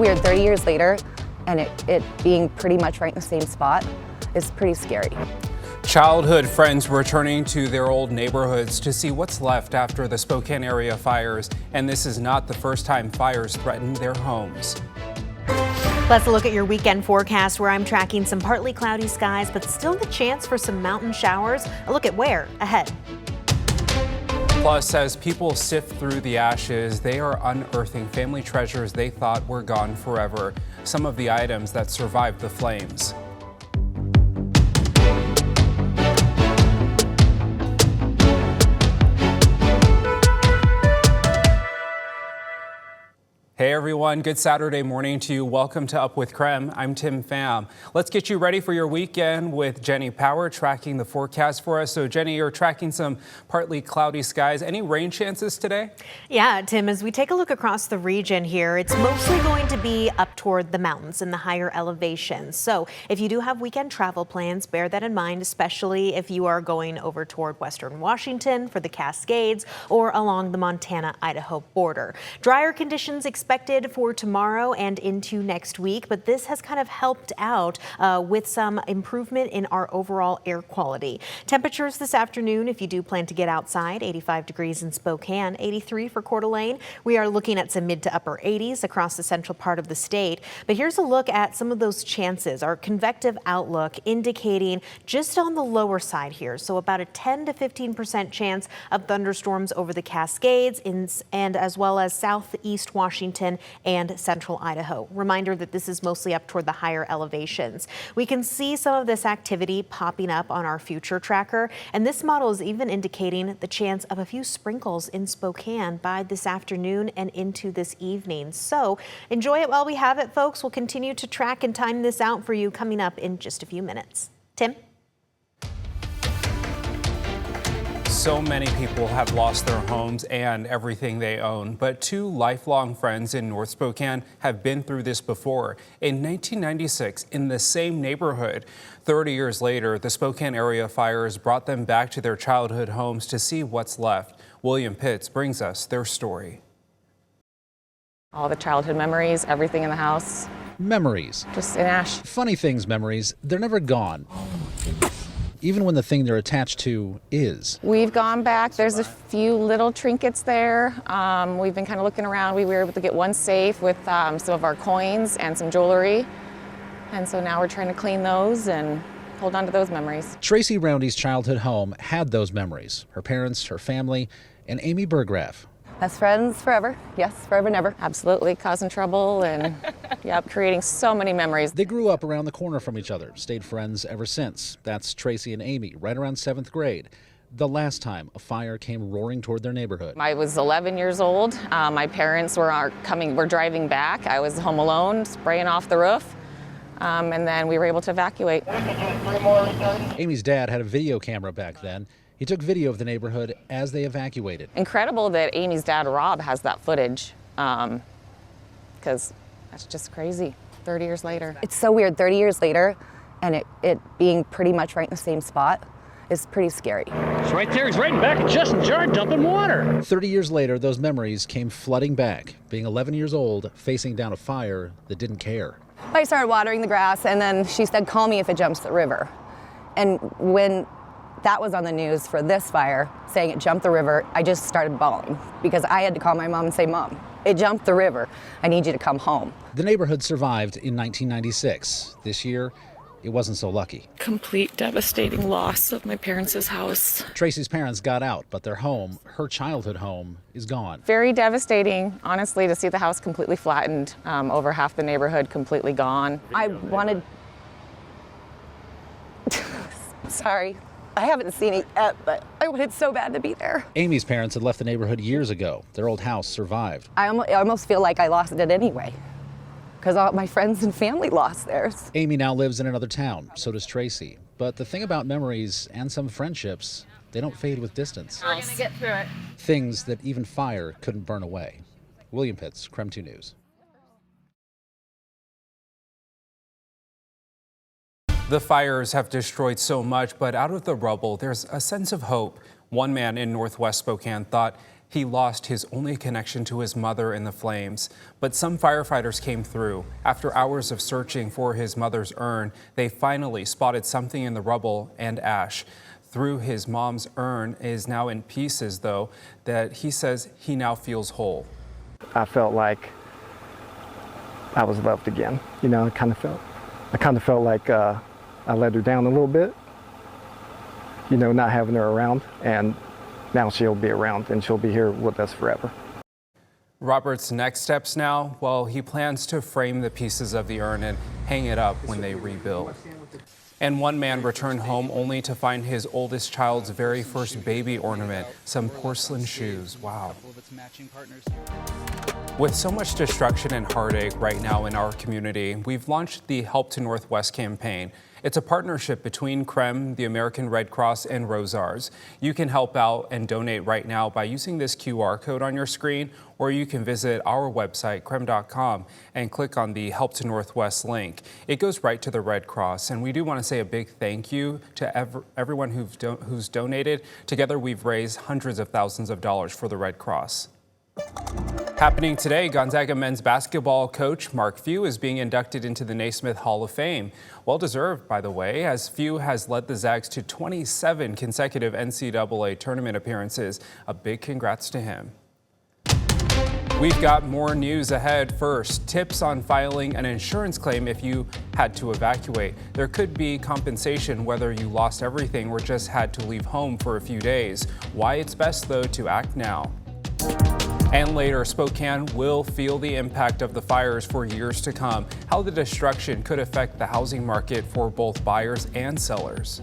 Weird 30 years later, and it being pretty much right in the same spot is pretty scary. Childhood friends returning to their old neighborhoods to see what's left after the Spokane area fires. And this is not the first time fires threatened their homes. Let's look at your weekend forecast, where I'm tracking some partly cloudy skies, but still the chance for some mountain showers. A look at where ahead. Plus, as people sift through the ashes, they are unearthing family treasures they thought were gone forever. Some of the items that survived the flames. Hey everyone, good Saturday morning to you. Welcome to Up With KREM. I'm Tim Pham. Let's get you ready for your weekend with Jenny Power tracking the forecast for us. So Jenny, you're tracking some partly cloudy skies. Any rain chances today? Yeah, Tim, as we take a look across the region here, it's mostly going to be up toward the mountains and the higher elevations. So if you do have weekend travel plans, bear that in mind, especially if you are going over toward western Washington for the Cascades or along the Montana-Idaho border. Drier conditions expected for tomorrow and into next week, but this has kind of helped out with some improvement in our overall air quality. Temperatures this afternoon, if you do plan to get outside, 85 degrees in Spokane, 83 for Coeur d'Alene. We are looking at some mid to upper 80s across the central part of the state. But here's a look at some of those chances. Our convective outlook indicating just on the lower side here, so about a 10 to 15% chance of thunderstorms over the Cascades and as well as southeast Washington and central Idaho. Reminder that this is mostly up toward the higher elevations. We can see some of this activity popping up on our future tracker, and this model is even indicating the chance of a few sprinkles in Spokane by this afternoon and into this evening. So enjoy it while we have it, folks. We'll continue to track and time this out for you coming up in just a few minutes. Tim? So many people have lost their homes and everything they own, but two lifelong friends in North Spokane have been through this before. In 1996, in the same neighborhood, 30 years later, the Spokane area fires brought them back to their childhood homes to see what's left. William Pitts brings us their story. All the childhood memories, everything in the house. Memories. Just in ash. Funny things, memories, they're never gone. Even when the thing they're attached to is. We've gone back. There's a few little trinkets there. We've been kind of looking around. We were able to get one safe with some of our coins and some jewelry. And so now we're trying to clean those and hold on to those memories. Tracy Roundy's childhood home had those memories. Her parents, her family, and Amy Burgraff. Best friends forever. Yes, forever and ever. Absolutely, causing trouble and yep, creating so many memories. They grew up around the corner from each other, stayed friends ever since. That's Tracy and Amy, right around 7th grade. The last time a fire came roaring toward their neighborhood. I was 11 years old. My parents were driving back. I was home alone, spraying off the roof. And then we were able to evacuate. Amy's dad had a video camera back then. He took video of the neighborhood as they evacuated. Incredible that Amy's dad, Rob, has that footage, because that's just crazy, 30 years later. It's so weird 30 years later, and it being pretty much right in the same spot is pretty scary. It's right there. He's right in back of Justin's yard dumping water. 30 years later, those memories came flooding back, being 11 years old, facing down a fire that didn't care. I started watering the grass, and then she said, call me if it jumps the river. And when that was on the news for this fire, saying it jumped the river, I just started bawling because I had to call my mom and say, Mom, it jumped the river. I need you to come home. The neighborhood survived in 1996. This year, it wasn't so lucky. Complete devastating loss of my parents' house. Tracy's parents got out, but their home, her childhood home, is gone. Very devastating, honestly, to see the house completely flattened, over half the neighborhood completely gone. I wanted... Sorry. I haven't seen it yet, but I wanted so bad to be there. Amy's parents had left the neighborhood years ago. Their old house survived. I almost feel like I lost it anyway, because all my friends and family lost theirs. Amy now lives in another town, so does Tracy. But the thing about memories and some friendships, they don't fade with distance. We're gonna get through it. Things that even fire couldn't burn away. William Pitts, KREM 2 News. The fires have destroyed so much, but out of the rubble, there's a sense of hope. One man in northwest Spokane thought He lost his only connection to his mother in the flames. But some firefighters came through. After hours of searching for his mother's urn, they finally spotted something in the rubble and ash. Through his mom's urn is now in pieces, though, that he says he now feels whole. I felt like I was loved again. You know, I kind of felt like I let her down a little bit, you know, not having her around, and now she'll be around and she'll be here with us forever. Robert's next steps now, well, he plans to frame the pieces of the urn and hang it up when they rebuild. And one man returned home only to find his oldest child's very first baby ornament, some porcelain shoes. Wow. With so much destruction and heartache right now in our community, we've launched the Help to Northwest campaign. It's a partnership between KREM, the American Red Cross, and Rosars. You can help out and donate right now by using this QR code on your screen, or you can visit our website, krem.com, and click on the Help to Northwest link. It goes right to the Red Cross, and we do want to say a big thank you to everyone who's donated. Together, we've raised hundreds of thousands of dollars for the Red Cross. Happening today, Gonzaga men's basketball coach Mark Few is being inducted into the Naismith Hall of Fame. Well deserved, by the way, as Few has led the Zags to 27 consecutive NCAA tournament appearances. A big congrats to him. We've got more news ahead. First, tips on filing an insurance claim if you had to evacuate. There could be compensation whether you lost everything or just had to leave home for a few days. Why it's best, though, to act now. And later, Spokane will feel the impact of the fires for years to come. How the destruction could affect the housing market for both buyers and sellers.